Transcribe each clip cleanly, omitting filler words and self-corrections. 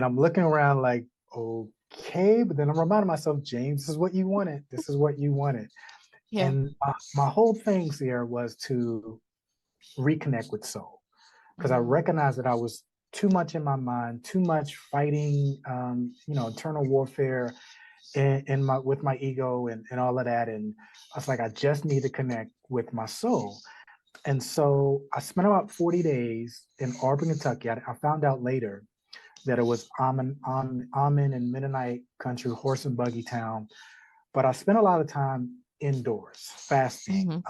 And I'm looking around like, okay, but then I'm reminding myself, James, this is what you wanted. This is what you wanted. Yeah. And my whole thing here was to reconnect with soul, because I recognized that I was too much in my mind, too much fighting, internal warfare in my with my ego and all of that. And I was like, I just need to connect with my soul. And so I spent about 40 days in Auburn, Kentucky. I found out later that it was Amen and Mennonite country, horse and buggy town. But I spent a lot of time indoors, fasting,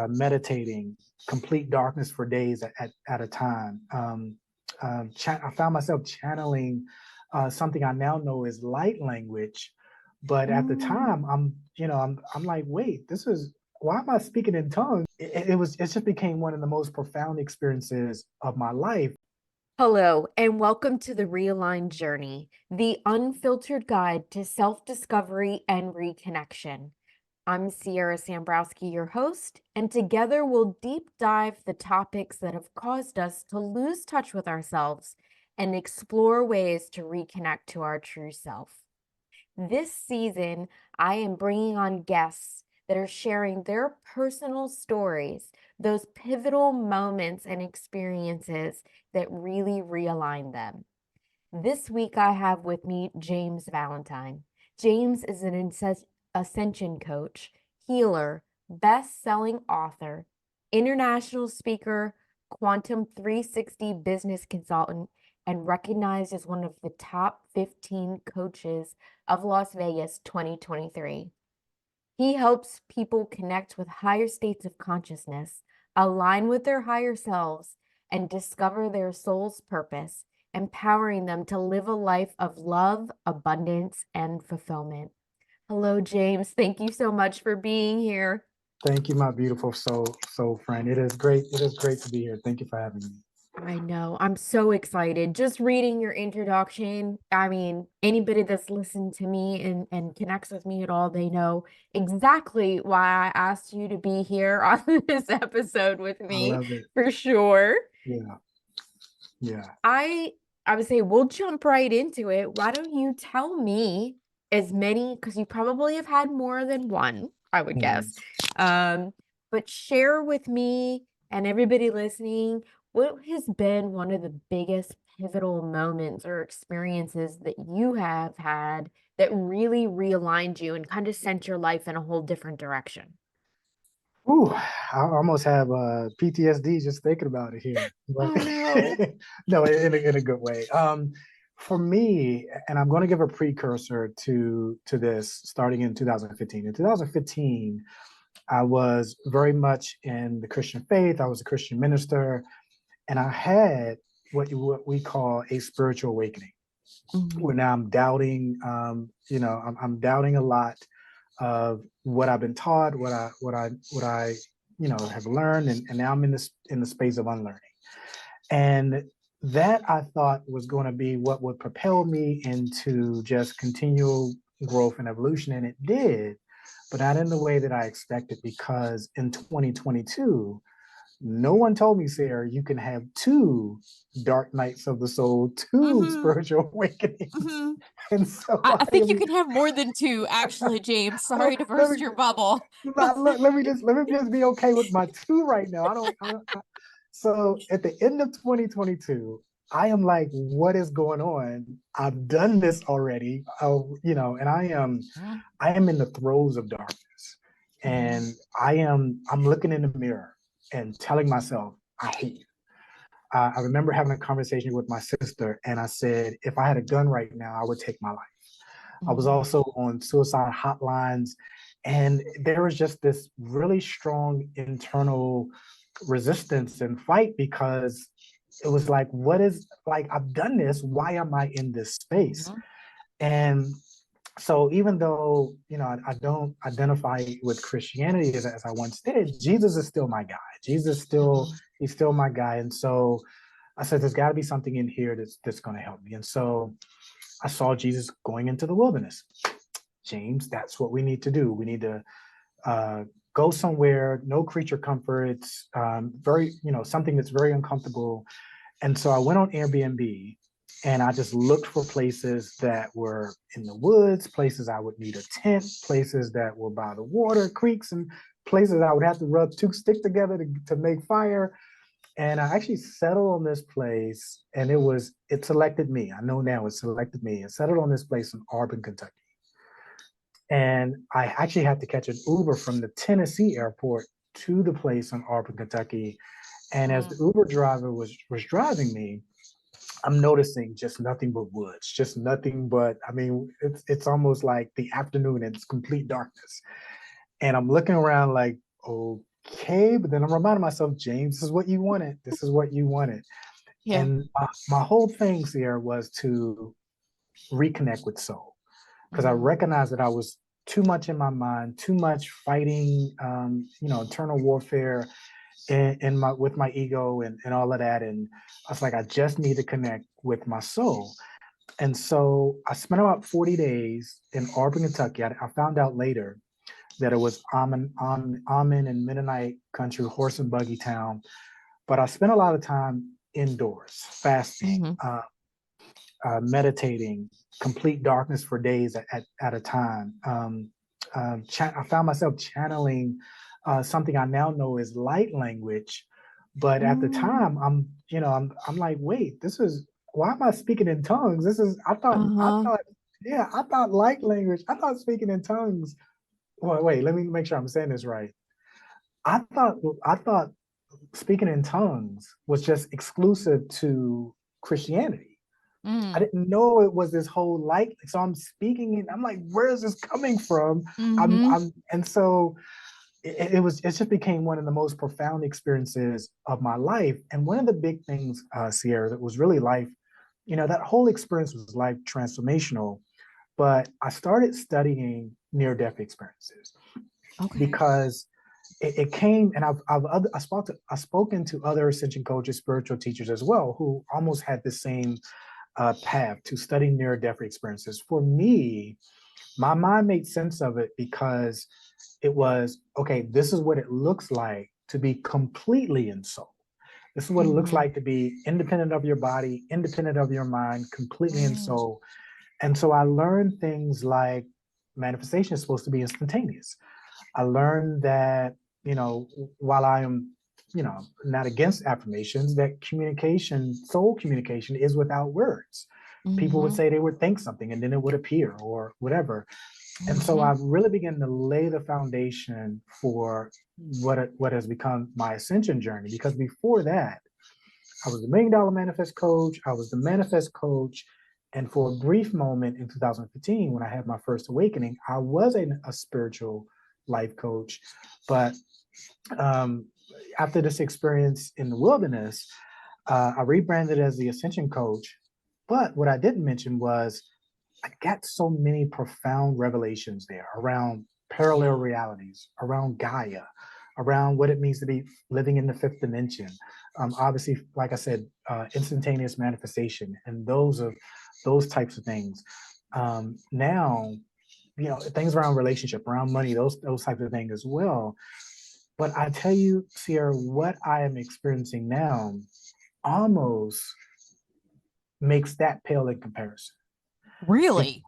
meditating, complete darkness for days at a time. I found myself channeling something I now know is light language, but at the time, I'm like, wait, this is why am I speaking in tongues? It just became one of the most profound experiences of my life. Hello, and welcome to the Realigned Journey, the unfiltered guide to self-discovery and reconnection. I'm Sierra Sambrowski, your host, and together we'll deep dive the topics that have caused us to lose touch with ourselves and explore ways to reconnect to our true self. This season, I am bringing on guests that are sharing their personal stories, those pivotal moments and experiences that really realign them. This week, I have with me James Valentine. James is an ascension coach, healer, best-selling author, international speaker, quantum 360 business consultant, and recognized as one of the top 15 coaches of Las Vegas 2023. He helps people connect with higher states of consciousness, align with their higher selves, and discover their soul's purpose, empowering them to live a life of love, abundance, and fulfillment. Hello, James. Thank you so much for being here. Thank you, my beautiful soul friend. It is great. It is great to be here. Thank you for having me. I know. I'm so excited. Just reading your introduction. I mean, anybody that's listened to me and connects with me at all, they know exactly why I asked you to be here on this episode with I me, love it. for sure. Yeah. Yeah. I would say we'll jump right into it. Why don't you tell me as many, because you probably have had more than one, I would guess. But share with me and everybody listening, what has been one of the biggest pivotal moments or experiences that you have had that really realigned you and kind of sent your life in a whole different direction? Ooh, I almost have PTSD just thinking about it here. But Oh no. no, in a good way. For me, and I'm going to give a precursor to this starting in 2015. In 2015, I was very much in the Christian faith. I was a Christian minister, and I had what we call a spiritual awakening, where now I'm doubting. I'm doubting a lot of what I've been taught, what I have learned, and now I'm in the space of unlearning. And that I thought was going to be what would propel me into just continual growth and evolution, and it did, but not in the way that I expected. Because in 2022, no one told me, Sarah, you can have two dark nights of the soul, two spiritual awakenings. And so I I think you am can have more than two, actually, James. Sorry to let burst me your bubble. let me just be okay with my two right now. So at the end of 2022, I am like, what is going on? I've done this already. And I am in the throes of darkness. And I'm looking in the mirror and telling myself, I hate you. I remember having a conversation with my sister, and I said, if I had a gun right now, I would take my life. I was also on suicide hotlines, and there was just this really strong internal resistance and fight, because it was like, I've done this. Why am I in this space? And so even though, I don't identify with Christianity as I once did, Jesus is still my guy. He's still my guy. And so I said, there's got to be something in here that's going to help me. And so I saw Jesus going into the wilderness. James, that's what we need to do. We need to go somewhere, no creature comforts, something that's very uncomfortable. And so I went on Airbnb, And I just looked for places that were in the woods, places I would need a tent, places that were by the water, creeks, and places I would have to rub two sticks together to make fire. And I actually settled on this place, and it selected me. I know now it selected me. It settled on this place in Auburn, Kentucky. And I actually had to catch an Uber from the Tennessee airport to the place in Auburn, Kentucky. And as the Uber driver was driving me, I'm noticing just nothing but woods, just nothing but, I mean, it's almost like the afternoon and it's complete darkness. And I'm looking around like, okay, but then I'm reminding myself, James, this is what you wanted. This is what you wanted. Yeah. And my whole thing here was to reconnect with soul, because I recognized that I was too much in my mind, too much fighting, internal warfare in my with my ego and all of that. And I was like, I just need to connect with my soul. And so I spent about 40 days in Auburn, Kentucky. I found out later that it was Amen and Mennonite country, horse and buggy town. But I spent a lot of time indoors, fasting, meditating, complete darkness for days at a time. I found myself channeling something I now know is light language, but at the time I'm like, wait, this is, why am I speaking in tongues? This is I thought light language. I thought speaking in tongues. Wait, let me make sure I'm saying this right. I thought speaking in tongues was just exclusive to Christianity. I didn't know it was this whole light. So I'm speaking and I'm like, where is this coming from? And so it just became one of the most profound experiences of my life. And one of the big things, Sierra, that was really life, that whole experience was life transformational. But I started studying near-death experiences because it came, and I've spoken to other ascension coaches, spiritual teachers as well, who almost had the same path to studying near-death experiences. For me, my mind made sense of it because it was, okay, this is what it looks like to be completely in soul. This is what it looks like to be independent of your body, independent of your mind, completely in soul. And so I learned things like manifestation is supposed to be instantaneous. I learned that, while I am, not against affirmations, that communication, soul communication is without words. People would say they would think something and then it would appear or whatever. And so I really began to lay the foundation for what has become my ascension journey. Because before that, I was the $1 Million Manifest Coach. I was the Manifest Coach. And for a brief moment in 2015, when I had my first awakening, I was a spiritual life coach. But after this experience in the wilderness, I rebranded as the Ascension Coach. But what I didn't mention was I got so many profound revelations there around parallel realities, around Gaia, around what it means to be living in the fifth dimension. Obviously, like I said, instantaneous manifestation and those types of things. Now, things around relationship, around money, those types of things as well. But I tell you, Sierra, what I am experiencing now almost makes that pale in comparison. Really?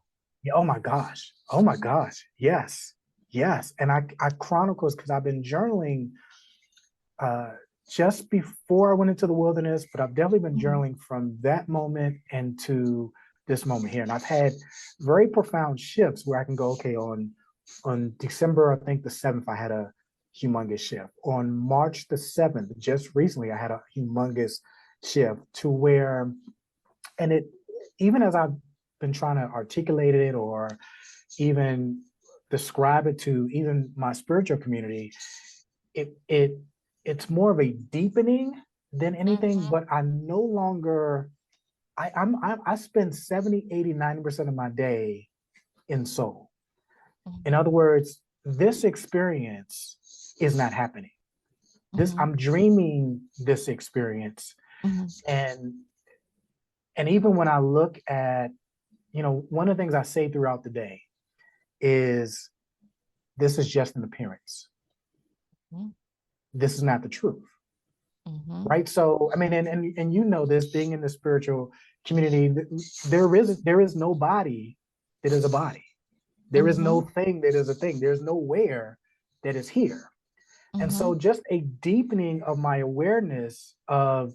Oh my gosh. Oh my gosh. Yes. Yes. And I chronicles because I've been journaling just before I went into the wilderness, but I've definitely been journaling from that moment into this moment here. And I've had very profound shifts where I can go, okay, on December, I think the 7th, I had a humongous shift. On March the 7th, just recently, I had a humongous shift to where, and it, even as I've been trying to articulate it or even describe it to even my spiritual community, it's more of a deepening than anything, but I no longer, I spend 70, 80, 90% of my day in soul. In other words, this experience is not happening. I'm dreaming this experience. And even when I look at, one of the things I say throughout the day is, this is just an appearance. This is not the truth. Mm-hmm. right? So, I mean, and you know this, being in the spiritual community, there is no body that is a body. There is no thing that is a thing. There's nowhere that is here. And so just a deepening of my awareness of,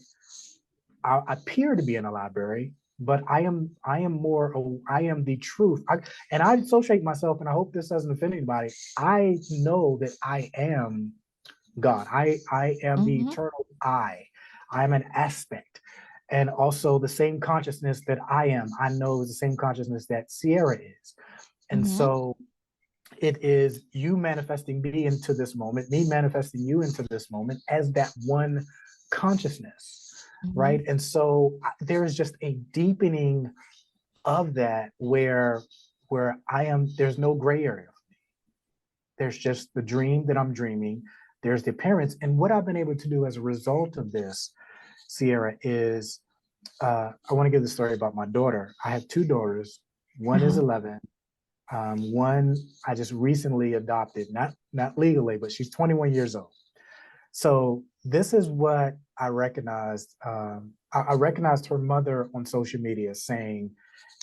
I appear to be in a library, but I am more, I am the truth. And I associate myself, and I hope this doesn't offend anybody. I know that I am God. I am the eternal I. I am an aspect. And also the same consciousness that I know is the same consciousness that Sierra is. And so it is you manifesting me into this moment, me manifesting you into this moment as that one consciousness, right? And so there is just a deepening of that where I am, there's no gray area. There's just the dream that I'm dreaming. There's the appearance. And what I've been able to do as a result of this, Sierra, is I want to give the story about my daughter. I have two daughters. One is 11. One I just recently adopted, not legally, but she's 21 years old. So this is what I recognized. I recognized her mother on social media saying,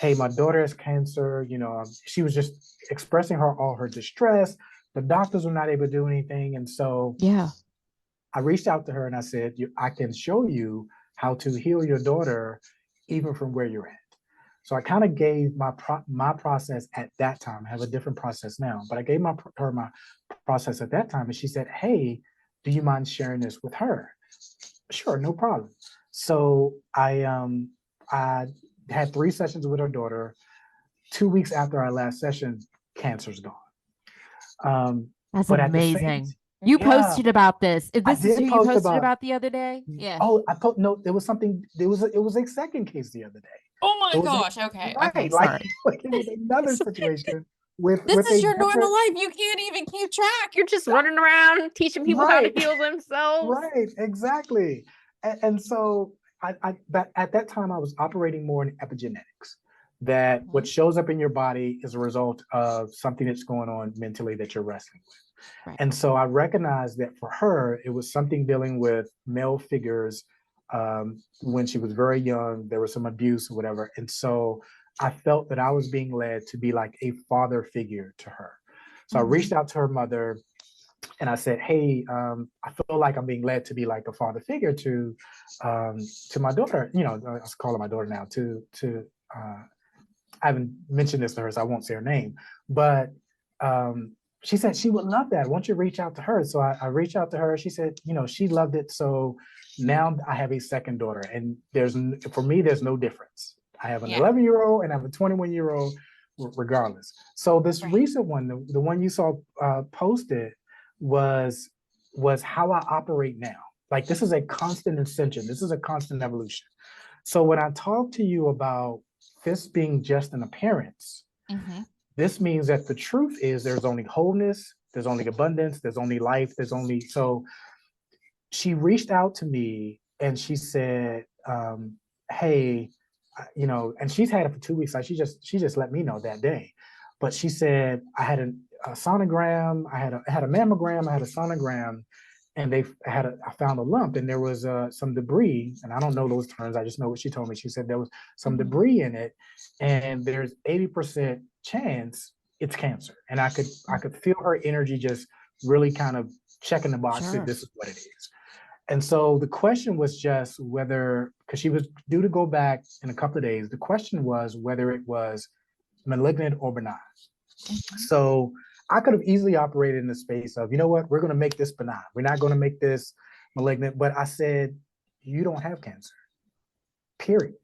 "Hey, my daughter has cancer." You know, she was just expressing all her distress. The doctors were not able to do anything, and so I reached out to her and I said, "I can show you how to heal your daughter, even from where you're at." So I kind of gave my process at that time. I have a different process now, but I gave her my process at that time, and she said, "Hey, do you mind sharing this with her?" Sure, no problem. So I had 3 sessions with her daughter. 2 weeks after our last session, cancer's gone. That's But at the same, amazing. You yeah, posted about this. I This is who did you post posted about. about the other day? Yeah. Oh, I put no. There was something. It was a second case the other day. Oh It my was gosh. Okay. Okay. right, Sorry. like it was another situation with This is a your normal different. life. You can't even keep track. You're just running around teaching people how to Right, heal themselves. right, exactly. And so but at that time I was operating more in epigenetics. That what shows up in your body is a result of something that's going on mentally that you're wrestling with. Right. And so I recognized that for her, it was something dealing with male figures. When she was very young, there was some abuse or whatever. And so I felt that I was being led to be like a father figure to her. So I reached out to her mother and I said, "Hey, I feel like I'm being led to be like a father figure to my daughter. You know, I call her my daughter now. I haven't mentioned this to her, so I won't say her name. But she said she would love that. Why don't you reach out to her?" So I reached out to her. She said, you know, she loved it. So now I have a second daughter, and for me, there's no difference. I have an 11-year-old and I have a 21-year-old, regardless. So this recent one, the one you saw posted, was how I operate now. Like this is a constant ascension. This is a constant evolution. So when I talk to you about this being just an appearance, this means that the truth is there's only wholeness, there's only abundance, there's only life, there's only. So she reached out to me and she said, "Hey, you know," and she's had it for 2 weeks. Like she just let me know that day. But she said, "I had a sonogram, I had a mammogram, I had a sonogram, and I found a lump, and there was some debris, and I don't know those terms. I just know what she told me. She said there was some debris in it, and there's 80% chance it's cancer." And I could feel her energy just really kind of checking the box that this is what it is. And so the question was just whether, because she was due to go back in a couple of days, the question was whether it was malignant or benign. So I could have easily operated in the space of, you know what, we're going to make this benign. We're not going to make this malignant. But I said, you don't have cancer, period.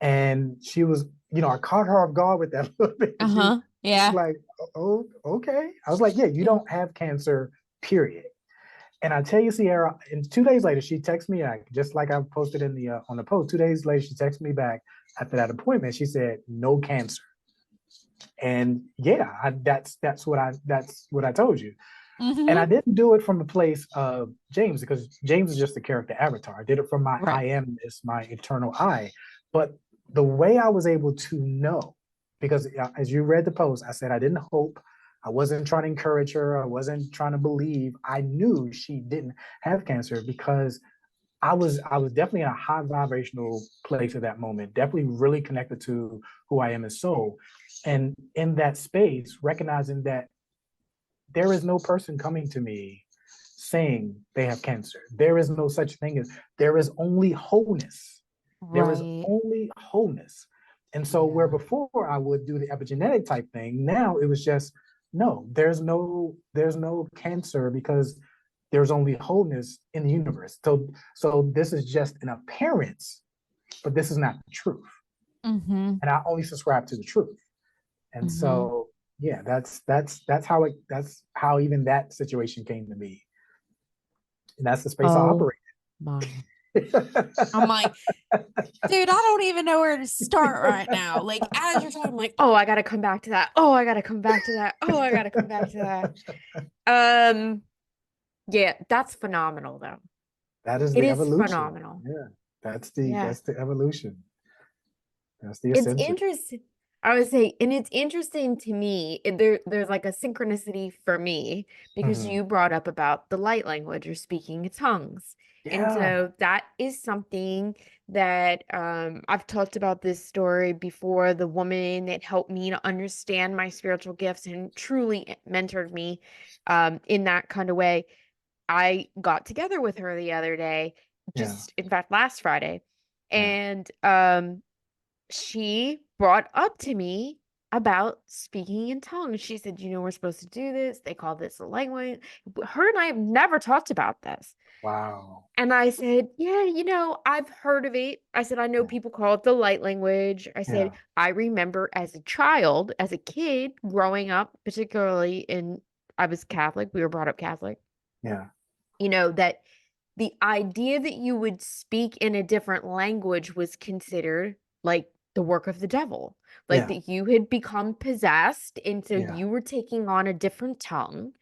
And she was, you know, I caught her off guard with that a little bit. She was like, "Oh, okay." I was like, "Yeah, you don't have cancer, period." And I tell you, Sierra, and 2 days later, she texted me back, just like I posted in the on the post. 2 days later, she texted me back after that appointment. She said, "No cancer." And yeah, that's what I told you. And I didn't do it from a place of James, because James is just a character avatar. I did it from my I amness, my eternal I. But the way I was able to know, because as you read the post, I said I didn't hope. I wasn't trying to encourage her. I wasn't trying to believe. I knew she didn't have cancer because I was definitely in a high vibrational place at that moment, definitely really connected to who I am as soul. And in that space, recognizing that there is no person coming to me saying they have cancer. There is no such thing as, there is only wholeness. There is Right. only wholeness. And so where Yeah. before I would do the epigenetic type thing, now it was just, no, there's no cancer because there's only wholeness in the universe. So this is just an appearance, but this is not the truth. Mm-hmm. And I only subscribe to the truth. And Mm-hmm. so yeah, that's how even that situation came to be. And that's the space I Oh operate my. in. I'm like, dude, I don't even know where to start right now. Like, as you're talking, I'm like, oh, I gotta come back to that. Oh, I gotta come back to that. Oh, I gotta come back to that. Yeah, that's phenomenal though. That is It the is evolution. phenomenal. Yeah. Yeah. That's the evolution. That's the It's ascension. interesting. I would say, and it's interesting to me. There's like a synchronicity for me because Mhm. you brought up about the light language or speaking in tongues. And Yeah. so that is something that I've talked about this story before. The woman that helped me to understand my spiritual gifts and truly mentored me in that kind of way. I got together with her the other day, Yeah. just in fact last Friday, Yeah. and she brought up to me about speaking in tongues. She said, we're supposed to do this. They call this a language. Her and I have never talked about this. Wow. And I said, yeah, I've heard of it. I said, I know Yeah. people call it the light language. I said, Yeah. I remember as a child, as a kid growing up, particularly I was Catholic. We were brought up Catholic, Yeah. that the idea that you would speak in a different language was considered like the work of the devil, like Yeah. that you had become possessed, and so Yeah. you were taking on a different tongue.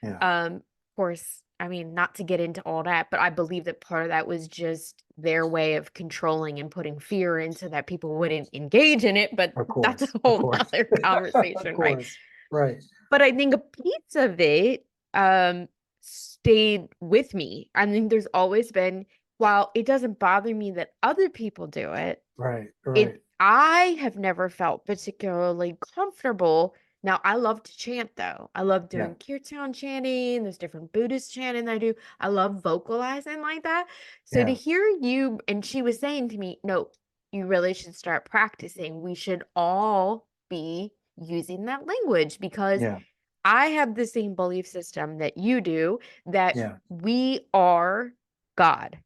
Yeah. Of course, I mean, not to get into all that, but I believe that part of that was just their way of controlling and putting fear in so that people wouldn't engage in it. But Of that's a course. Of whole course. nother Of conversation, right? course. Right. But I think a piece of it stayed with me. I think there's always been, while it doesn't bother me that other people do it, Right. Right. I have never felt particularly comfortable. Now, I love to chant though. I love Yeah. doing kirtan chanting. There's different Buddhist chanting that I do. I love vocalizing like that. So to Yeah. hear you, and she was saying to me, no, you really should start practicing. We should all be using that language because Yeah. I have the same belief system that you do, that Yeah. we are God,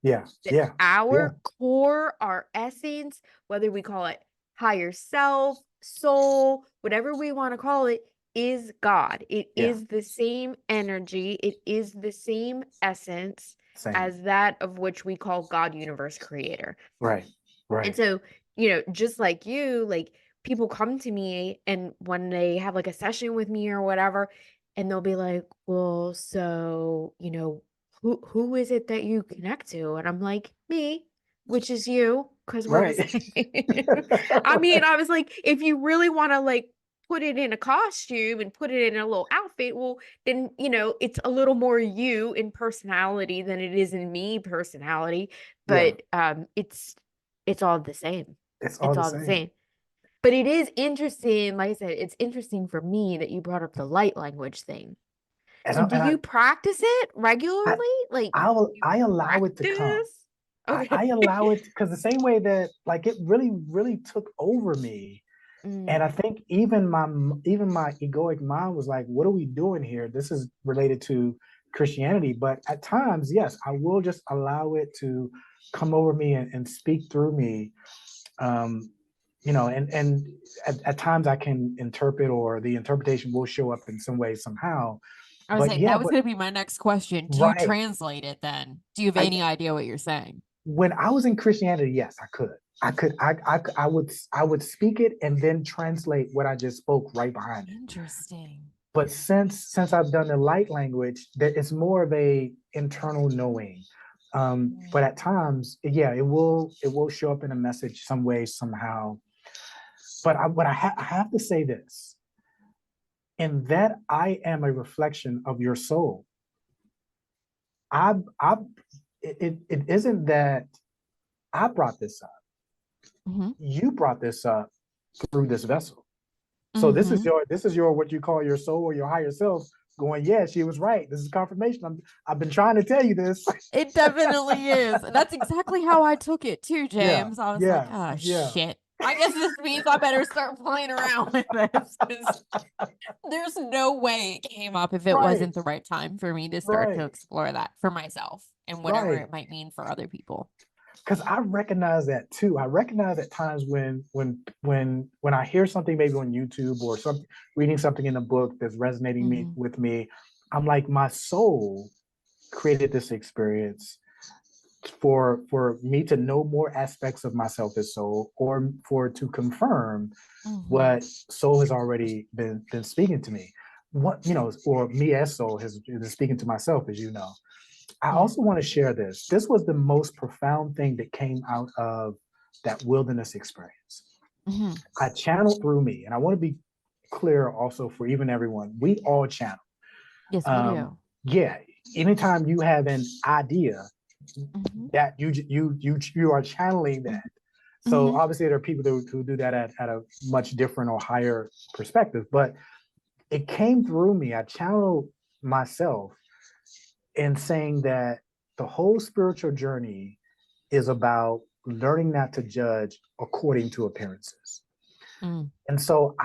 Yeah. that Yeah. Yeah. our core, our essence, whether we call it higher self, soul, whatever we want to call it, is God. It Yeah. is the same energy, it is the same essence Same. as that of which we call God, universe, creator. Right. And Right. so, just like you, like people come to me and when they have like a session with me or whatever, and they'll be like, well, so, who is it that you connect to? And I'm like, me, which is you, because we're the Right. same. I mean, I was like, if you really want to like put it in a costume and put it in a little outfit, well, then, it's a little more you in personality than it is in me personality. Yeah. But it's all the same. It's all It's the all the same. same. But it is interesting, like I said, it's interesting for me that you brought up the light language thing. And So I, do and I, you practice it I, regularly? Like you I allow it to come. practice? Okay. I allow it because the same way that like it really, really took over me. And I Mm, think even my egoic mind was like, what are we doing here? This is related to Christianity. But at times, yes, I will just allow it to come over me and speak through me. Um, and at times I can interpret or the interpretation will show up in some way, somehow. I was But saying yeah, that was but going to be my next question. Do you right. translate it then? Do you have I any idea what you're saying? When I was in Christianity, yes, I could. I would speak it and then translate what I just spoke right behind it. Interesting. But since I've done the light language, that it's more of a internal knowing. But at times, yeah, it will show up in a message some way, somehow. But I have to say this, in that I am a reflection of your soul. I it isn't that I brought this up. Mhm. You brought this up through this vessel. So this is your what you call your soul or your higher self going, yeah, she was right. This is confirmation. I've been trying to tell you this. It definitely is. That's exactly how I took it too, Yeah, James. I was like, yeah, oh yeah. shit. I guess this means I better start playing around with this, 'cause there's no way it came up if it Right, wasn't the right time for me to start to right, explore that for myself and whatever right. it might mean for other people. Because I recognize that too. I recognize at times when I hear something maybe on YouTube or something, reading something in a book that's resonating with me, I'm like, my soul created this experience for me to know more aspects of myself as soul, or for to confirm what soul has already been speaking to me. What, or me as soul has been speaking to myself, as you know. I Yeah. also want to share this. This was the most profound thing that came out of that wilderness experience. I channeled through me, and I want to be clear also for even everyone. We all channel. Yes, we do. Yeah. Anytime you have an idea, that you are channeling that. So obviously there are people who do that at a much different or higher perspective, but it came through me. I channeled myself in saying that the whole spiritual journey is about learning not to judge according to appearances. And so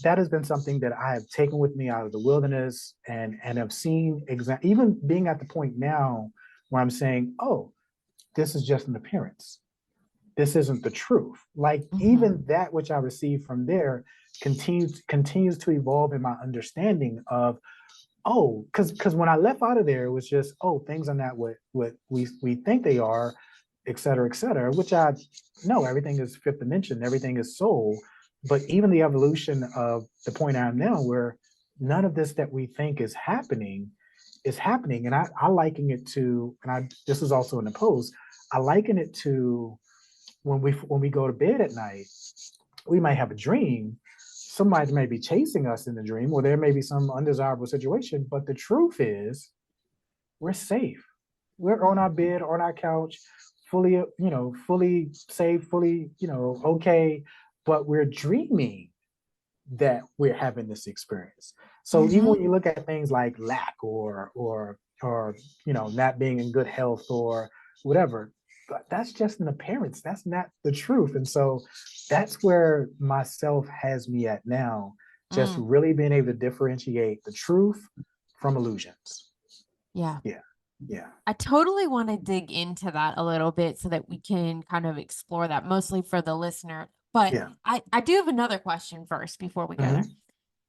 that has been something that I have taken with me out of the wilderness, and have seen even being at the point now where I'm saying, oh, this is just an appearance. This isn't the truth. Like even that which I received from there continues to evolve in my understanding of, oh, because when I left out of there, it was just, oh, things are not what we think they are, et cetera, which I know everything is fifth dimension, everything is soul. But even the evolution of the point I am now, where none of this that we think is happening. And I liken it to, this is also in the post, I liken it to when we go to bed at night, we might have a dream. Somebody may be chasing us in the dream, or there may be some undesirable situation. But the truth is, we're safe. We're on our bed, on our couch, fully, fully safe, fully, okay. But we're dreaming that we're having this experience. So even when you look at things like lack or not being in good health or whatever, that's just an appearance. That's not the truth. And so that's where myself has me at now, just really being able to differentiate the truth from illusions. Yeah. Yeah. I totally want to dig into that a little bit so that we can kind of explore that, mostly for the listener. But Yeah. I do have another question first before we go there. Mhm.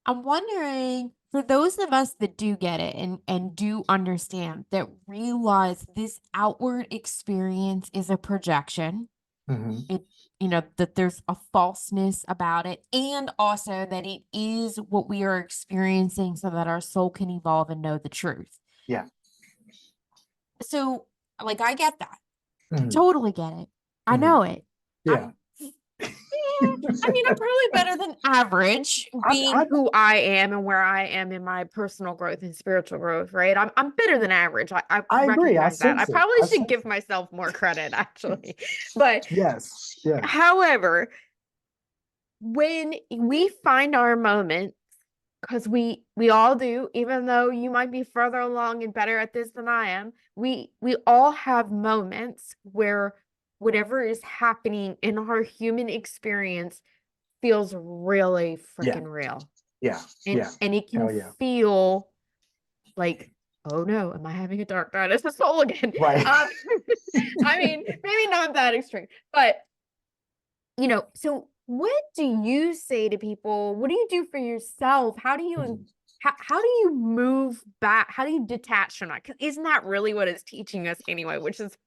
I'm wondering, for those of us that do get it and do understand, that realize this outward experience is a projection, Mhm. it, that there's a falseness about it, and also that it is what we are experiencing so that our soul can evolve and know the truth. Yeah. So, like, I get that. Mhm. Totally get it. I Mhm. know it. Yeah. I mean, I'm probably better than average. Being who I am and where I am in my personal growth and spiritual growth, right? I'm better than average. I agree. I recognize that. I sense it. probably I should sense give it. myself more credit, actually. But Yes. Yeah. however, when we find our moments, because we all do, even though you might be further along and better at this than I am, we all have moments where whatever is happening in our human experience feels really Yeah. freaking real. Yeah. And Yeah. and it can Hell yeah. feel like, oh no, am I having a dark night as a soul again? Right. I mean, maybe not that extreme, but so what do you say to people? What do you do for yourself? How do you Mhm. how do you move back? How do you detach from that? Because isn't that really what it's teaching us anyway? Which is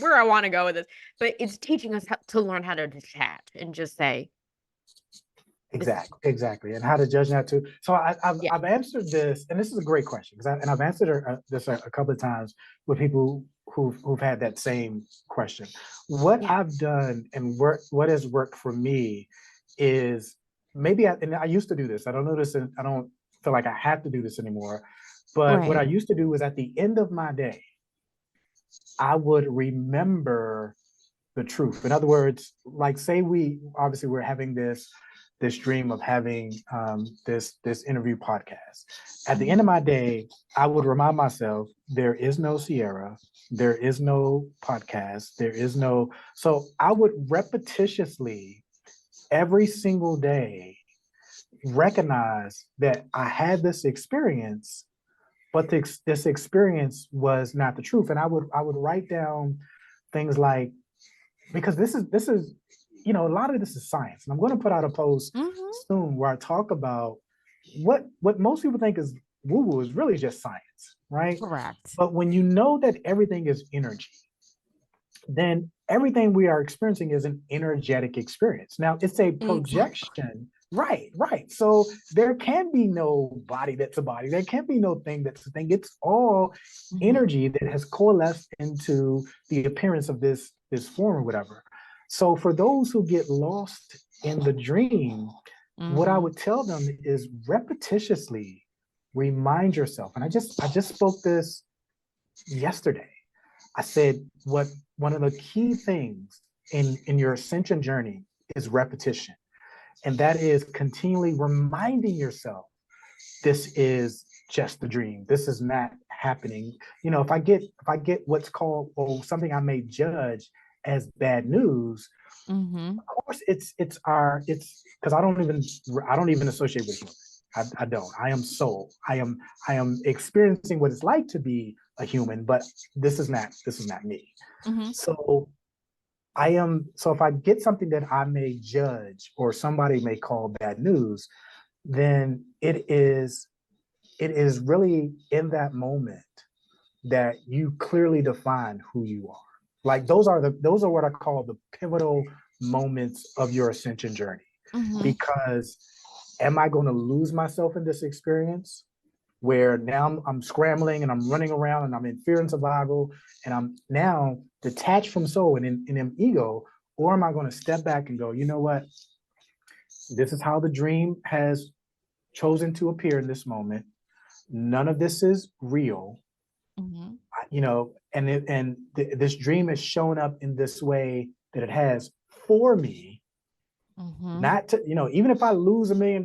where I want to go with this. But it's teaching us how to learn how to detach and just say, Exactly. And how to judge that too. So yeah, I've answered this, and this is a great question, because I've answered this a couple of times with people who've had that same question. What yeah, I've done and what has worked for me is, and I used to do this. I don't know this, and I don't feel like I have to do this anymore. But what I Right. used to do was, at the end of my day, I would remember the truth. In other words, like say we're having this dream of having this interview podcast. At the end of my day, I would remind myself there is no Sierra, there is no podcast, there is no. So I would repetitiously every single day recognize that I had this experience, but this experience was not the truth. And I would write down things like, because this is a lot of this is science, and I'm going to put out a post soon where I talk about what most people think is woo woo is really just science, right? Correct. But when you know that everything is energy, then everything we are experiencing is an energetic experience. Now it's a projection. Right. So there can be no body that's a body. There can be no thing that's a thing. It's all energy that has coalesced into the appearance of this form or whatever. So for those who get lost in the dream, what I would tell them is repetitiously remind yourself. And I just spoke this yesterday. I said one of the key things in your ascension journey is repetition. And that is continually reminding yourself, this is just a dream. This is not happening. If I get what's called, or something I may judge as bad news, of course it's because I don't even associate with humans. I don't. I am soul. I am experiencing what it's like to be a human, but this is not me. So so if I get something that I may judge or somebody may call bad news, then it is really in that moment that you clearly define who you are. Like those are what I call the pivotal moments of your ascension journey. Because am I going to lose myself in this experience where now I'm scrambling and I'm running around and I'm in fear and survival and I'm now detached from soul and in ego? Or am I going to step back and go, you know what? This is how the dream has chosen to appear in this moment. None of this is real. This dream has shown up in this way that it has for me, not to, even if I lose $1 million,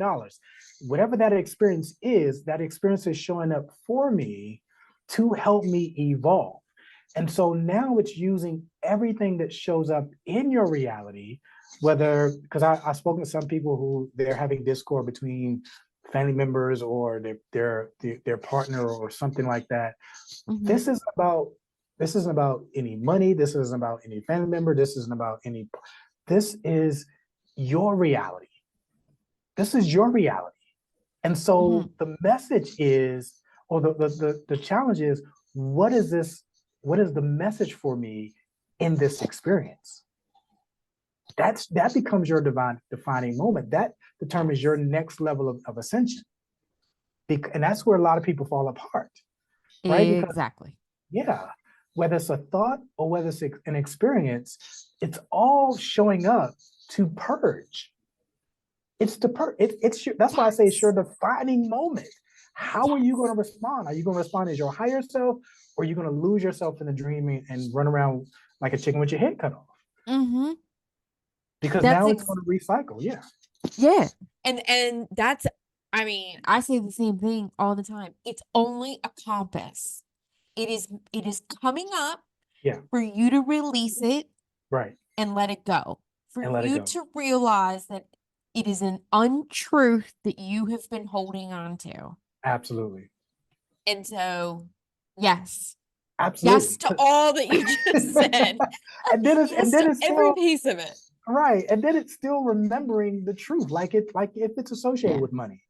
whatever that experience is showing up for me to help me evolve. And so now it's using everything that shows up in your reality, because I've spoken to some people who they're having discord between family members or their partner or something like that. This isn't about any money. This isn't about any family member. This isn't about any. This is your reality. This is your reality. And so the message is, or the challenge is, what is this? What is the message for me in this experience? That becomes your defining moment. That determines your next level of ascension. And that's where a lot of people fall apart, right? Exactly. Yeah. Whether it's a thought or whether it's an experience, it's all showing up to purge. It's to purge. That's why I say it's your defining moment. How are you going to respond? Are you going to respond as your higher self, or are you going to lose yourself in the dreaming and run around like a chicken with your head cut off? Because now it's going to recycle. Yeah. Yeah. And that's, I say the same thing all the time. It's only a compass. It is coming up for you to release it and let it go. For you to realize that it is an untruth that you have been holding on to. Absolutely. And so, yes. Absolutely. Yes to all that you just said. and then it's every piece of it. Right. And then it's still remembering the truth. Like if it's associated with money,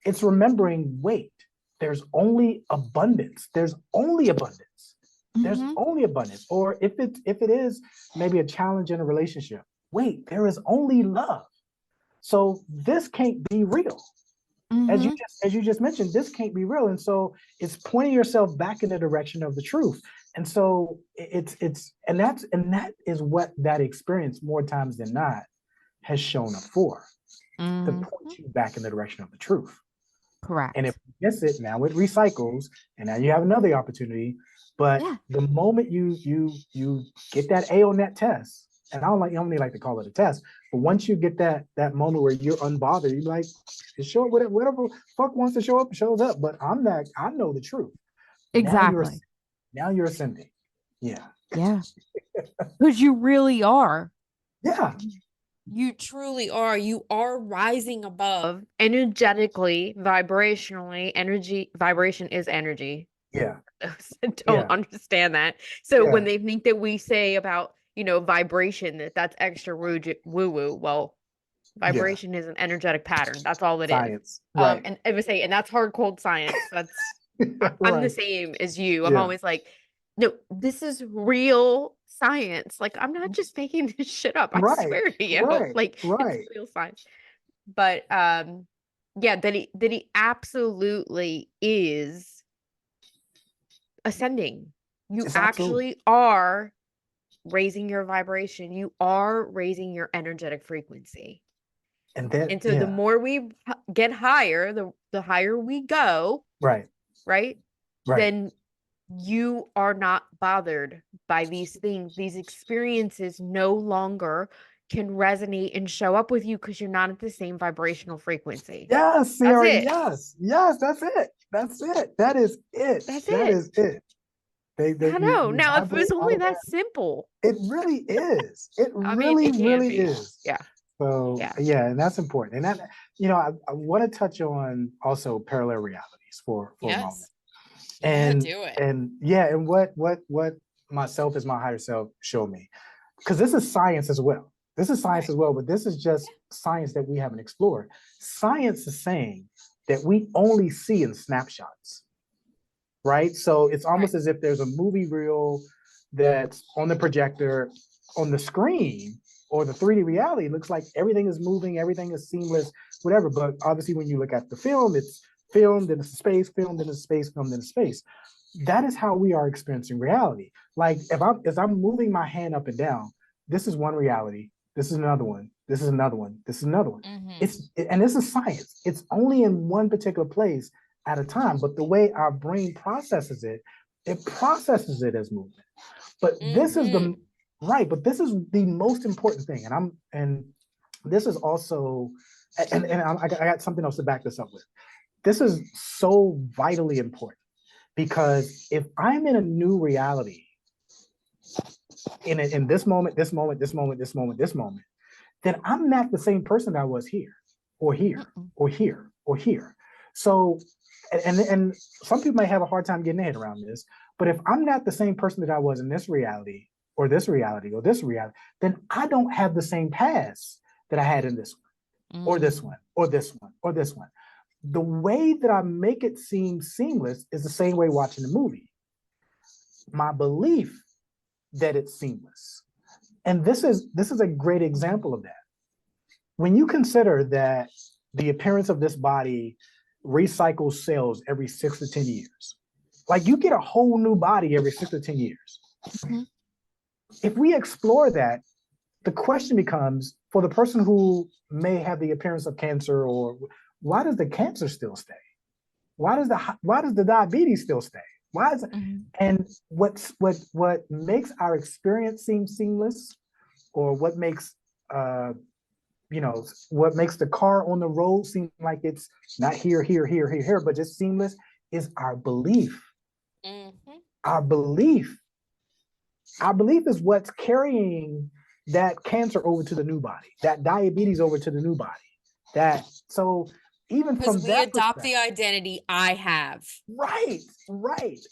it's remembering, wait, there's only abundance. There's only abundance. There's only abundance. Or if it is maybe a challenge in a relationship, wait, there is only love. So this can't be real. As you just mentioned, this can't be real. And so it's pointing yourself back in the direction of the truth. And so that is what that experience more times than not has shown up for, to point you back in the direction of the truth. Correct. And if you miss it, now it recycles, and now you have another opportunity But Yeah. the moment you get that A on that test, and I don't only like to call it a test, but once you get that moment where you're unbothered, you're like, sure, whatever fuck wants to show up, shows up. But I know the truth. Exactly. Now you're ascending. Yeah. Yeah. Because you really are. Yeah. You truly are. You are rising above. Energetically, vibrationally, vibration is energy. Yeah. Don't understand that. So when Yeah. they think that we say about, vibration, that's extra woo-woo, well, vibration is an energetic pattern. That's all it is. Science. Right. And I would say, and that's hard cold science. That's I'm the same as you. I'm always like, no, this is real science. Like, I'm not just making this shit up. I swear to you. Like, it's real science. But yeah, that he absolutely is ascending. You actually are raising your vibration. You are raising your energetic frequency. And so the more we get higher, the higher we go. Right. Then you are not bothered by these things. These experiences no longer can resonate and show up with you because you're not at the same vibrational frequency. Yes, Sierra. Yes, that's it. That is it. That is it. I know. Now, if it was only that simple. It really is. It really is. Yeah. So yeah, and that's important. And that, I want to touch on also parallel realities for a moment. And do it. And what myself as my higher self showed me, because this is science as well. This is science as well, but this is just science that we haven't explored. Science is saying that we only see in snapshots, right? So it's almost as if there's a movie reel that's on the projector, on the screen, or the 3D reality. It looks like everything is moving, everything is seamless, whatever. But obviously, when you look at the film, it's filmed in space, filmed in space, filmed in space. That is how we are experiencing reality. Like if I'm moving my hand up and down, this is one reality. This is another one. This is another one. This is another one. And this is science. It's only in one particular place at a time. But the way our brain processes it, it processes it as movement. But this is the but this is the most important thing. And this is also, and I got something else to back this up with. This is so vitally important, because if I'm in a new reality, in this moment, then I'm not the same person that I was here, or here, or here, or here. So, and some people may have a hard time getting their head around this, but if I'm not the same person that I was in this reality, or this reality, or this reality, then I don't have the same past that I had in this one, or this one, or this one, or this one. The way that I make it seem seamless is the same way watching the movie. My belief that it's seamless. And this is a great example of that. When you consider that the appearance of this body recycles cells every 6 to 10 years, like you get a whole new body every 6 to 10 years. If we explore that, the question becomes, for the person who may have the appearance of cancer, or why does the cancer still stay? Why does the diabetes still stay? Why is it? And what makes our experience seem seamless, or what makes what makes the car on the road seem like it's not here, but just seamless, is our belief. Our belief. Our belief is what's carrying that cancer over to the new body, that diabetes over to the new body. So even from that, we adopt the identity I have. Right. As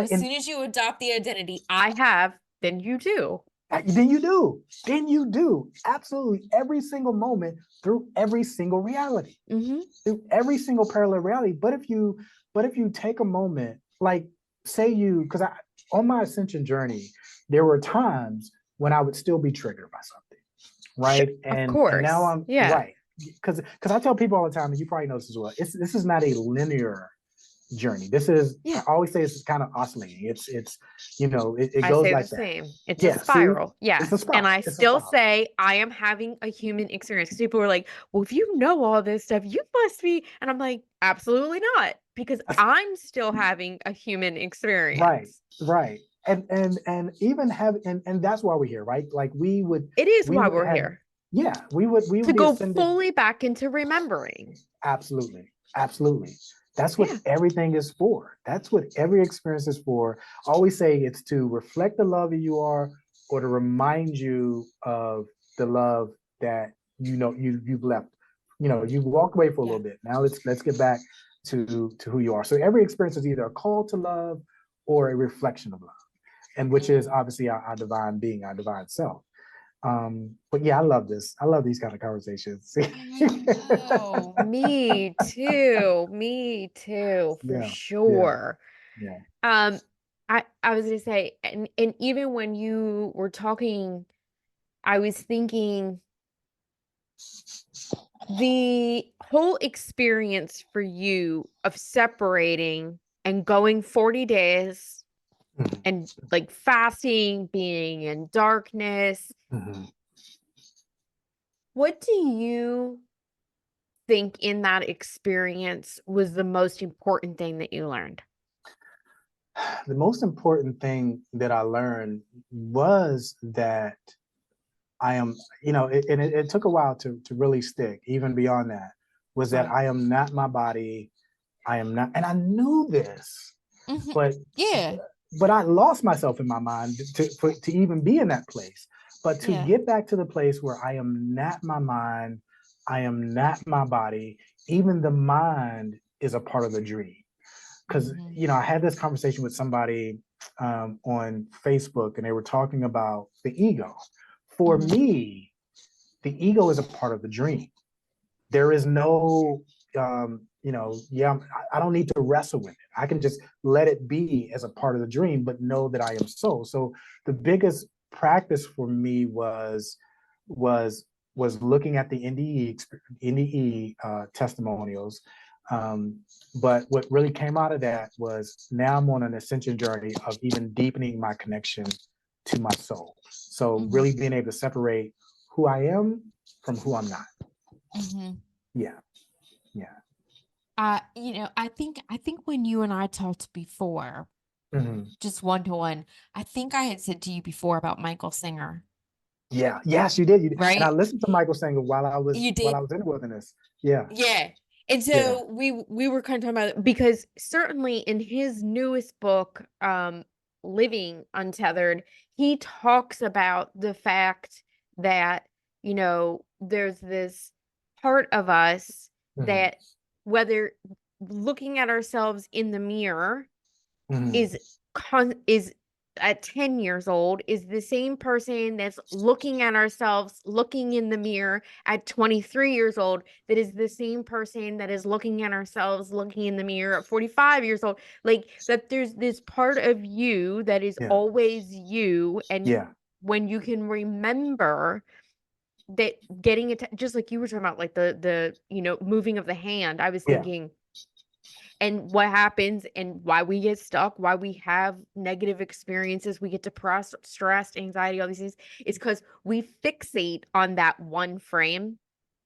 soon as you adopt the identity I have, then you do. Then you do. Absolutely. Every single moment, through every single reality, through every single parallel reality. But if you take a moment, like say because on my ascension journey, there were times when I would still be triggered by something, right? Of course. And now I'm right. Because I tell people all the time, and you probably know this as well, this is not a linear journey. This is, I always say, it's kind of oscillating. It goes like that. Same. It's a spiral. It's a spiral. And I still say I am having a human experience, because people are like, well, if you know all this stuff, you must be. And I'm like, absolutely not. because I'm still having a human experience. Right. And even have and that's why we're here, right? Like It is we why would we're have, here. yeah, we would To be go ascended. fully back into remembering. Absolutely. Absolutely. That's what Yeah. everything is for. That's what every experience is for. I always say it's to reflect the love that you are, or to remind you of the love that you've left. You've walked away for a little bit. Now let's get back to who you are. So every experience is either a call to love or a reflection of love, and which is obviously our divine being, our divine self. But yeah, I love this. I love these kind of conversations. Me too. Me too, for Yeah, sure. yeah. I was gonna say, and even when you were talking, I was thinking the whole experience for you of separating and going 40 days Mhm, and like fasting, being in darkness. mhm. What do you think in that experience was the most important thing that you learned? The most important thing that I learned was that I am, it took a while to really stick, even beyond that, was that Right. I am not my body. I am not, and I knew this, but Yeah. but I lost myself in my mind to even be in that place. But to Yeah. get back to the place where I am not my mind, I am not my body, even the mind is a part of the dream. Because I had this conversation with somebody on Facebook, and they were talking about the ego. For me, the ego is a part of the dream. There is no, I don't need to wrestle with it. I can just let it be as a part of the dream, but know that I am so. So the biggest practice for me was looking at the NDE testimonials. But what really came out of that was now I'm on an ascension journey of even deepening my connection to my soul. So really being able to separate who I am from who I'm not. Yeah. Yeah. I think when you and I talked before, just one to one, I think I had said to you before about Michael Singer. Yeah. Yes, you did. And I Right? listened to Michael Singer while I was You did. in the wilderness. Yeah. Yeah. And Yeah. so We were kind of talking about it because certainly in his newest book, Living Untethered, he talks about the fact that, there's this part of us Mhm. that, whether looking at ourselves in the mirror Mhm. is at 10 years old, is the same person that's looking at ourselves, looking in the mirror at 23 years old, that is the same person that is looking at ourselves, looking in the mirror at 45 years old. Like that there's this part of you that is Yeah. always you. And Yeah. when you can remember that, getting it, just like you were talking about, like the moving of the hand, I was Yeah. thinking, and what happens and why we get stuck, why we have negative experiences, we get depressed, stressed, anxiety, all these things, is because we fixate on that one frame,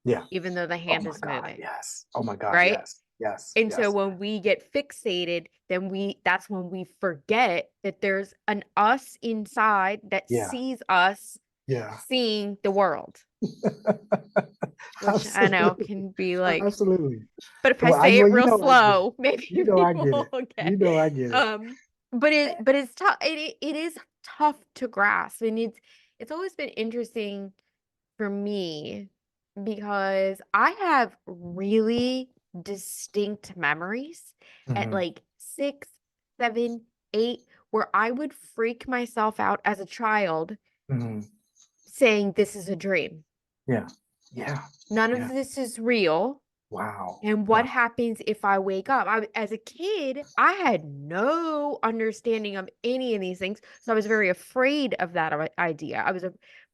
Yeah. even though the Oh hand my is God. moving, Yes. Oh my God. right? Yes. Yes. And so Yes. when we get fixated, then that's when we forget that there's an us inside that Yeah. sees us Yeah. seeing the world, which I know Absolutely. can be like, Absolutely. but if I Well, say it real I get it. slow, maybe I get people it. will get. I get it. But it's tough. It is tough to grasp, and it's always been interesting for me because I have really distinct memories at Mhm. like 6, 7, 8, where I would freak myself out as a child Mhm. saying this is a dream. Yeah. Yeah. None of Yeah. this is real. Wow. And what Wow. happens if I wake up? As a kid, I had no understanding of any of these things. So I was very afraid of that idea.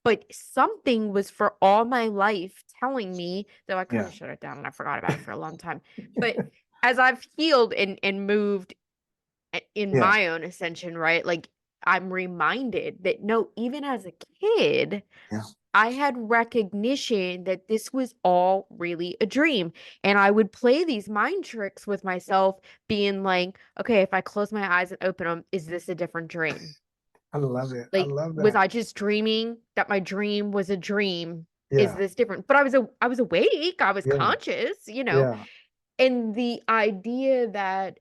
But something was for all my life telling me, though I kind Yeah. of shut it down and I forgot about it for a long time. But as I've healed and moved in Yeah. my own ascension, right? Like I'm reminded that no, even as a kid, Yeah. I had recognition that this was all really a dream. And I would play these mind tricks with myself, being like, okay, if I close my eyes and open them, is this a different dream? I love it. I Like, love was that. I just dreaming that my dream was a dream? Is Yeah. this different? But I was awake, I was Yeah. conscious, Yeah. and the idea that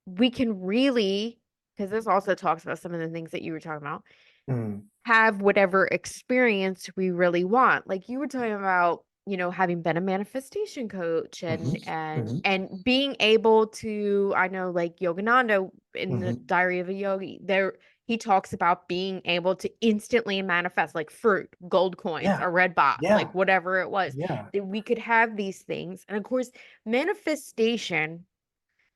we can really, because this also talks about some of the things that you were talking about, Mm. have whatever experience we really want. Like you were talking about, having been a manifestation coach Hmm. and being able to, I know like Yogananda in the Hmm. Diary of a Yogi, he talks about being able to instantly manifest like fruit, gold coins, Yeah. a red box, Yeah. like whatever it was, Yeah. that we could have these things. And of course, manifestation,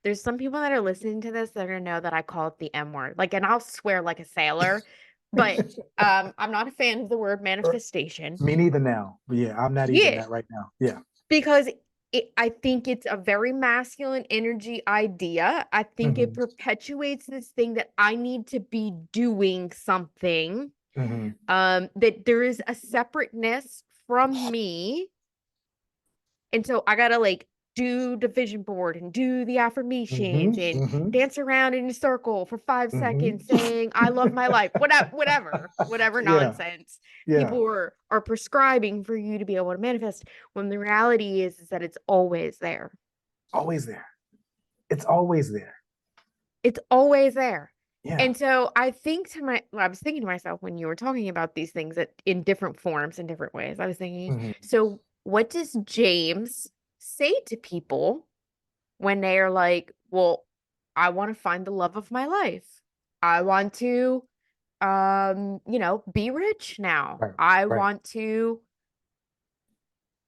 there's some people that are listening to this that are gonna know that I call it the M word. Like, and I'll swear like a sailor, but I'm not a fan of the word manifestation. Me neither now. But yeah, I'm not even Yeah, that right now. Yeah. because I think it's a very masculine energy idea. I think it Hmm. perpetuates this thing that I need to be doing something. Hmm. That there is a separateness from me. And so I gotta like do the vision board and do the Hmm. affirmations and Hmm. dance around in a circle for 5 seconds Hmm. saying I love my life. Whatever Yeah. nonsense Yeah. people are prescribing for you to be able to manifest. When the reality is that it's always there. Always there. It's always there. It's always there. Yeah. And so I was thinking to myself when you were talking about these things that in different forms, in different ways, I was thinking, Hmm. so what does James say to people when they are like, well, I want to find the love of my life. I want to, be rich now. Right. I Right. want to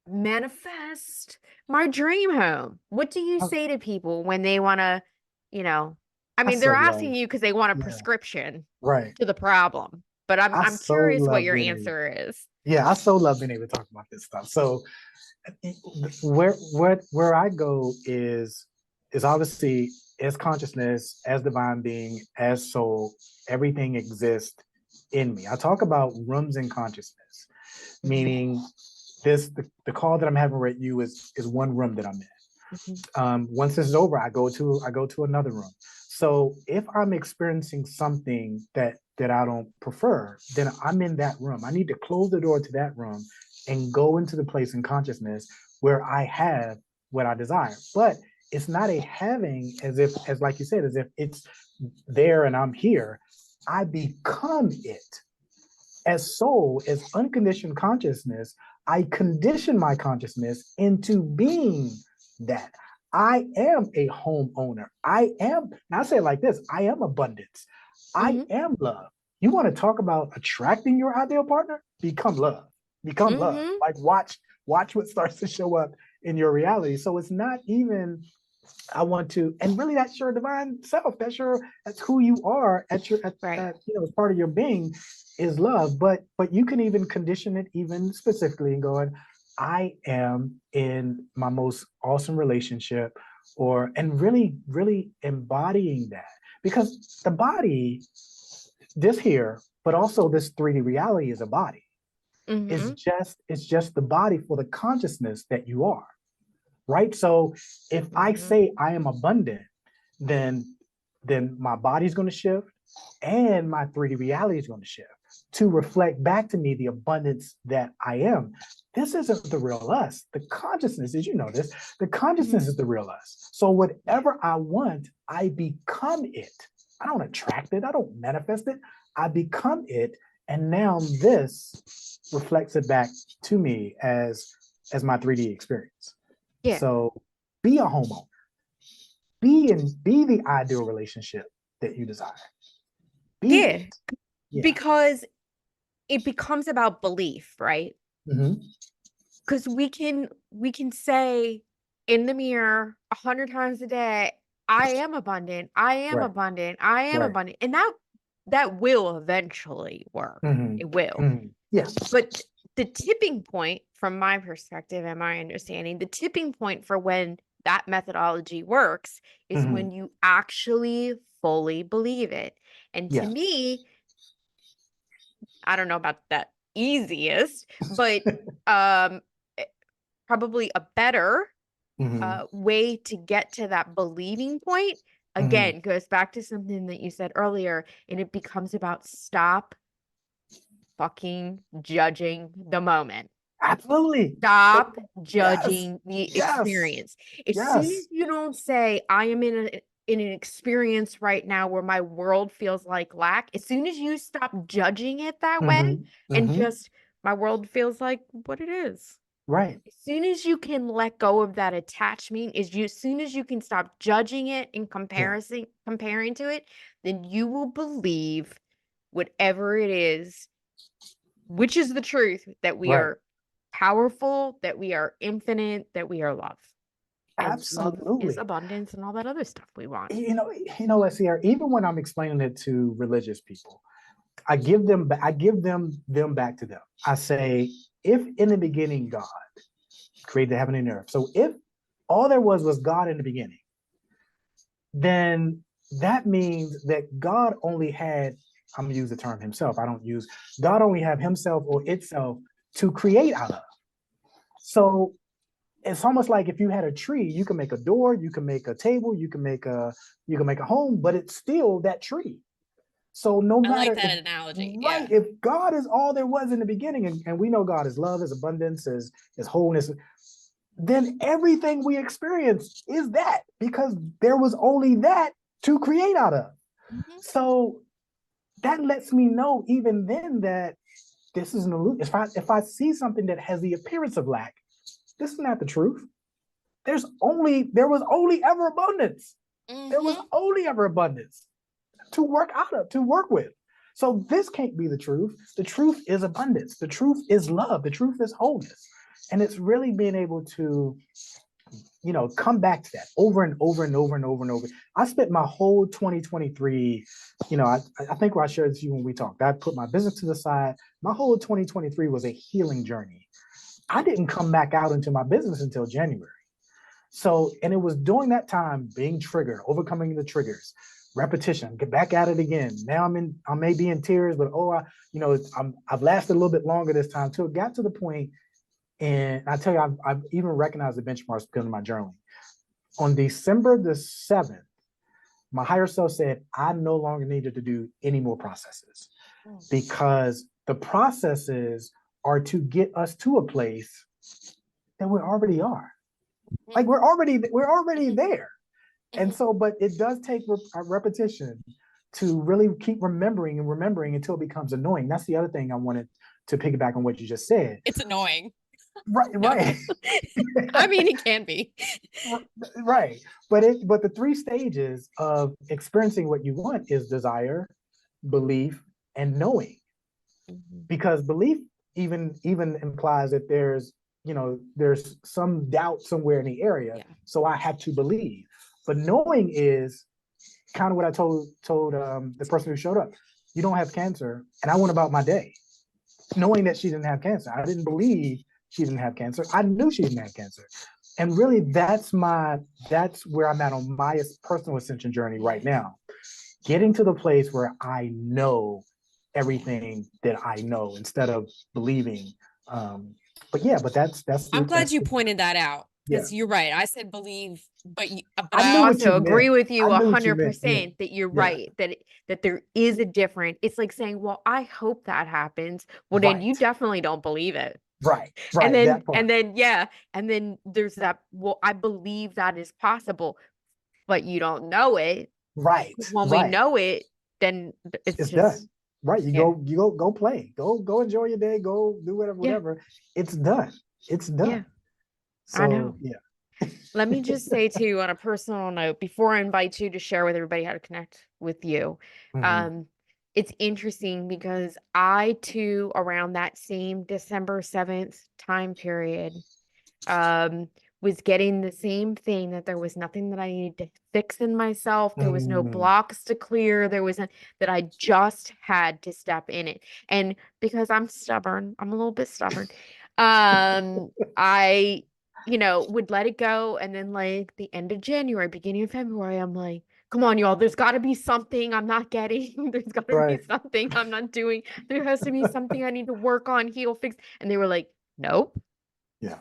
manifest my dream home. What do you I, say to people when they want to, you know, I I mean, they're so love. asking you because they want a Yeah. prescription Right. to the problem, but I'm I I'm so curious what love your being able. answer is. Yeah, I so love being able to talk about this stuff. So where I go is obviously as consciousness, as divine being, as soul, everything exists in me. I talk about rooms in consciousness, meaning the call that I'm having with you is one room that I'm in. Once this is over, I go to another room. So if I'm experiencing something that I don't prefer, then I'm in that room. I need to close the door to that room and go into the place in consciousness where I have what I desire. But it's not a having as like you said, as if it's there and I'm here. I become it. As soul, as unconditioned consciousness, I condition my consciousness into being that. I am a homeowner. I say it like this, I am abundance. I Mm-hmm. am love. You want to talk about attracting your ideal partner? Become love. Become love. Mm-hmm. Like watch what starts to show up in your reality. So it's not even I want to, and really that's your divine self. That's who you are Right. as part of your being is love. But you can even condition it even specifically and going, I am in my most awesome relationship, and really embodying that. Because the body, this here, but also this 3D reality is a body. Mm-hmm. It's just the body for the consciousness that you are. Right. So if I Mm-hmm. say I am abundant, then my body's going to shift and my 3D reality is going to shift to reflect back to me the abundance that I am. This isn't the real us. The consciousness, as you know this, the consciousness is the real us. So whatever I want, I become it. I don't attract it. I don't manifest it. I become it. And now this reflects it back to me as my 3D experience. Yeah. So be a homeowner. Be the ideal relationship that you desire. Be Yeah. it. Yeah. Because it becomes about belief, right? Mm-hmm. Because we can say in the mirror 100 times a day, I am abundant, I am Right. abundant, I am Right. abundant. And that will eventually work. Mm-hmm. It will. Mm-hmm. Yeah. But the tipping point, from my perspective and my understanding, the tipping point for when that methodology works is Mm-hmm. when you actually fully believe it. And to Yeah. me, I don't know about that easiest, but probably a better way to get to that believing point, again, goes back to something that you said earlier, and it becomes about stop fucking judging the moment. Absolutely. Stop Yes. judging the Yes. experience. As Yes. soon as you don't say, I am in an experience right now where my world feels like lack, as soon as you stop judging it that way and just my world feels like what it is. Right. As soon as you can let go of that attachment, as soon as you can stop judging it and comparing to it, then you will believe whatever it is, which is the truth, that we are powerful, that we are infinite, that we are love. And love is Absolutely. abundance and all that other stuff we want. You know what, Sierra, even when I'm explaining it to religious people, I give them back to them. I say, if in the beginning God created heaven and earth, so if all there was God in the beginning, then that means that God only had, I'm gonna use the term himself, God only have himself or itself to create out of. So it's almost like if you had a tree, you can make a door, you can make a table, you can make a home, but it's still that tree. So no matter, I like that analogy. Right, if God is all there was in the beginning, and we know God is love, is abundance, is wholeness, then everything we experience is that, because there was only that to create out of. So that lets me know even then that this is an illusion. If I see something that has the appearance of lack, this is not the truth. There was only ever abundance. There was only ever abundance to work out of, to work with. So this can't be the truth. The truth is abundance. The truth is love. The truth is wholeness. And it's really being able to, come back to that over and over and over and over and over. I spent my whole 2023, I think I shared this with you when we talked. I put my business to the side. My whole 2023 was a healing journey. I didn't come back out into my business until January. So, and it was during that time being triggered, overcoming the triggers, repetition, get back at it again. Now I may be in tears, but I've lasted a little bit longer this time too. It got to the point, and I tell you, I've even recognized the benchmarks because of my journaling. On December the 7th, my higher self said, I no longer needed to do any more processes because the processes are to get us to a place that we already are. Like we're already there. And so, but it does take repetition to really keep remembering until it becomes annoying. That's the other thing I wanted to piggyback on what you just said. It's annoying. Right. I mean, it can be. Right. But the three stages of experiencing what you want is desire, belief, and knowing. Because belief even implies that there's some doubt somewhere in the area. So I have to believe. But knowing is kind of what I told the person who showed up. You don't have cancer. And I went about my day knowing that she didn't have cancer. I didn't believe she didn't have cancer. I knew she didn't have cancer. And really that's where I'm at on my personal ascension journey right now. Getting to the place where I know everything that I know instead of believing. But that's I'm glad you pointed that out, because you're right. I said believe, but I also agree with you 100% that you're right, that there is a difference. It's like saying, well, I hope that happens. Well, then you definitely don't believe it. Right. And then there's that, well, I believe that is possible, but you don't know it. Right. When we know it, then it's just done. Right. You go play. Go enjoy your day. Go do whatever. It's done. It's done. Yeah. So, I know. Yeah. Let me just say too, on a personal note, before I invite you to share with everybody how to connect with you, it's interesting because I too, around that same December 7th time period, was getting the same thing, that there was nothing that I needed to fix in myself. There was no blocks to clear. That I just had to step in it. And because I'm stubborn, I'm a little bit stubborn. I would let it go. And then like the end of January, beginning of February, I'm like, come on, y'all, there's got to be something I'm not getting. There's got to Right. be something I'm not doing. There has to be something I need to work on, heal, fix. And they were like, nope. Yeah.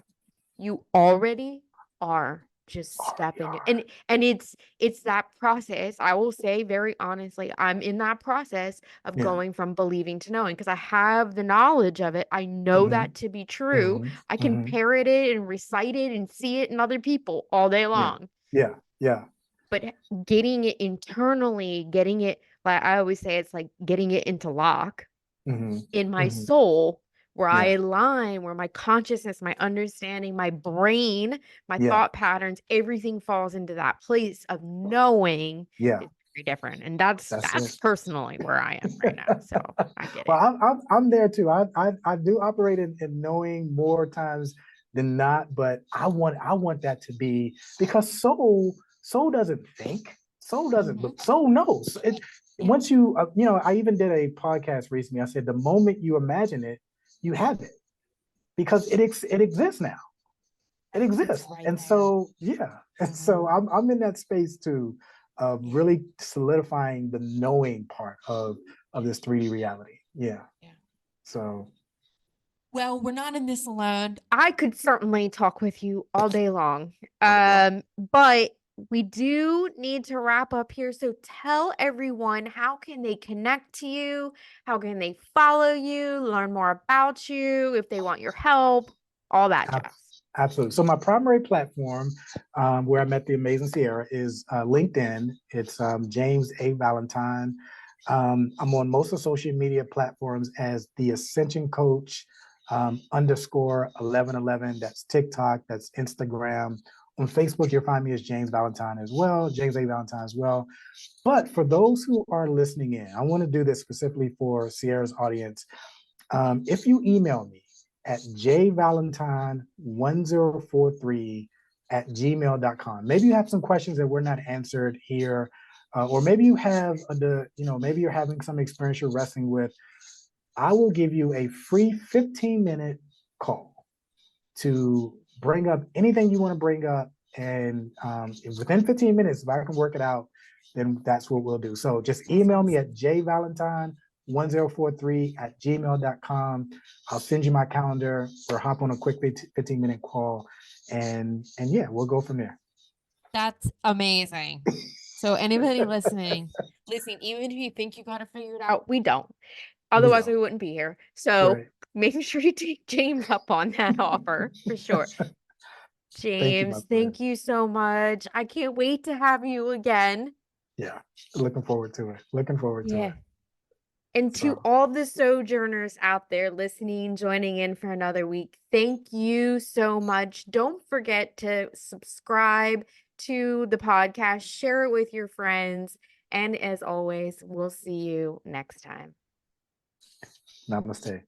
You already are. Just step Already in are. and it's that process. I will say very honestly, I'm in that process of Yeah. going from believing to knowing because I have the knowledge of it. I know that to be true. I can parrot it and recite it and see it in other people all day Yeah. long. Yeah. Yeah. But getting it internally, getting it, like I always say, it's like getting it into lock in my soul, where I Yeah. align, where my consciousness, my understanding, my brain, my Yeah. thought patterns, everything falls into that place of knowing Yeah. is very different. And that's it. personally where I am right now. So I get it. Well, I'm there too. I do operate in knowing more times than not, but I want that to be, because soul doesn't think. Soul doesn't look. Soul knows. Once you I even did a podcast recently. I said the moment you imagine it, you have it, because it exists now. It exists. right And there. so, yeah. And so I'm in that space too, of really solidifying the knowing part of this 3D reality. Yeah. Yeah. So, Well, we're not in this alone. I could certainly talk with you all day long. all day long. But we do need to wrap up here. So tell everyone, how can they connect to you? How can they follow you, learn more about you, if they want your help, all that jazz. Absolutely. So my primary platform, where I met the amazing Sierra, is LinkedIn. It's James A. Valentine. I'm on most of social media platforms as the Ascension Coach _ 1111. That's TikTok. That's Instagram. On Facebook, you'll find me as James Valentine as well, James A. Valentine as well. But for those who are listening in, I want to do this specifically for Sierra's audience. If you email me at jvalentine1043@gmail.com. Maybe you have some questions that were not answered here, or maybe you have maybe you're having some experience you're wrestling with. I will give you a free 15-minute call to bring up anything you want to bring up, and within 15 minutes, if I can work it out, then that's what we'll do. So just email me at jvalentine1043@gmail.com. I'll send you my calendar, or hop on a quick 15-minute call, and yeah, we'll go from there. That's amazing. So anybody listening, listen, even if you think you got to figure it out, We don't. Otherwise, we wouldn't be here. So make sure you take James up on that offer for sure. James, thank you so much. I can't wait to have you again. Yeah, looking forward to it. And to all the sojourners out there listening, joining in for another week, thank you so much. Don't forget to subscribe to the podcast, share it with your friends, and as always, we'll see you next time. Namaste.